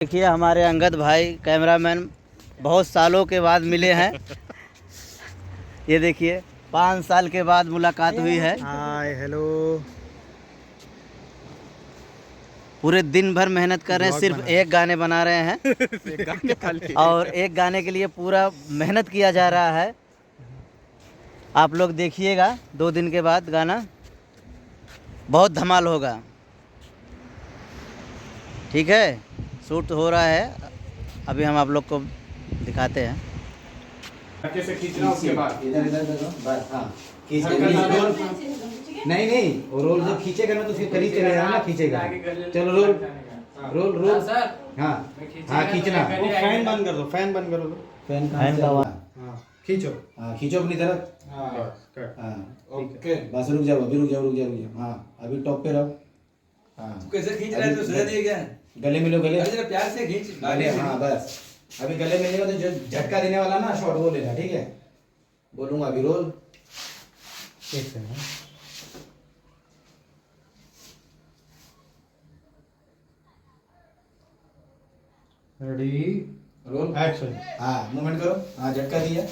देखिए हमारे अंगद भाई कैमरामैन बहुत सालों के बाद मिले हैं। ये देखिए 5 साल के बाद मुलाकात हुई है। Hi hello. पूरे दिन भर मेहनत कर रहे हैं, सिर्फ एक गाने बना रहे हैं एक गाने खाली और एक गाने के लिए पूरा मेहनत किया जा रहा है। आप लोग देखिएगा 2 दिन के बाद गाना बहुत धमाल होगा। ठीक है, शूट हो रहा है, अभी हम आप लोग को दिखाते हैं। कैसे खींचना उसके बाद इधर इधर देखो बस। हाँ खींच के रोल। नहीं नहीं, वो रोल जब खींचेगा ना तो उसके करीब चले जाना ना, खींचेगा। चलो रोल रोल रोल। हाँ हाँ खींचना। फैन बंद कर दो, फैन बंद कर दो। फैन का आवाज। हाँ खींचो। हाँ खींचो अपनी तरफ। हाँ हाँ ओके। बस रुक जाओ, अभी रुक जाओ रुक जाओ रुक जाओ। हाँ अभी टॉप पे रहो। हाँ कैसे खींच रहा है तो सजा दिए क्या? गले मिलो गले। अरे जरा प्यार से खींच। गले हाँ बस। अभी गले मिलेगा तो जो झटका देने वाला ना शॉट वो लेना, ठीक है? बोलूंगा अभी रोल। एक सेकंड। Ready roll action. हाँ मूवमेंट करो। हाँ झटका दिया।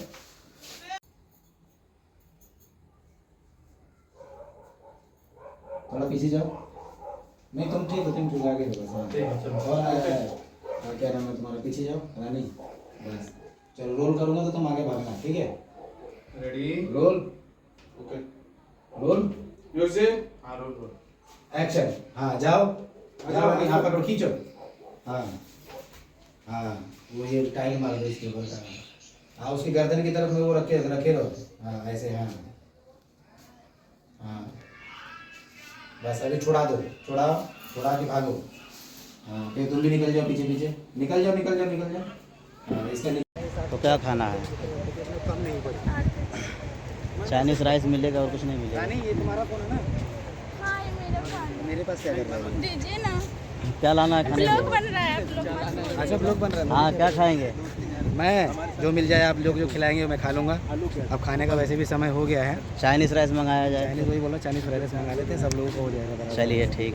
थोड़ा पीछे जाओ। नहीं तुम ठीक हो, तुम चुका के दो बस। ठीक है, चलो। और क्या नाम है तुम्हारा? पीछे जाओ रानी। बस चलो रोल करूंगा तो तुम आगे भागना, ठीक है? Ready roll okay. Roll your से हाँ रोल रोल एक्शन। हाँ जाओ जाओ रानी। हाँ पकड़ो खींचो। हाँ हाँ वो ये टाइल मार दो इसके ऊपर का। हाँ उसकी गर्दन की तरफ में वो रखे रखे रहो। हाँ ऐसे। हाँ हाँ बस अभी छुड़ा दो। छुड़ाओ, छुड़ा के भागो। हाँ फिर तुम भी निकल जाओ पीछे पीछे। निकल जाओ निकल जाओ निकल जाओ। हाँ इसका तो क्या खाना है? कम नहीं पड़ी। चाइनीज राइस मिलेगा और कुछ नहीं मिलेगा। रानी ये तुम्हारा फोन है ना? हाँ ये मेरा फोन मेरे पास क्या कर रहा है? दीजिए ना। क्या लाना है खाने ब्लॉग को? बन रहा है, आप लोग मत बोलिए। अच्छा ब्लॉग बन रहा है। हाँ क्या खाएंगे? मैं जो मिल जाए आप लोग जो खिलाएंगे वो मैं खा लूँगा। अब खाने का वैसे भी समय हो गया है। चाइनीज राइस मंगाया जाए। चाइनीज वही बोलो, चाइनीज फ्राइड राइस मंगा लेते हैं, सब लोगों को हो जाएगा। चलिए ठीक।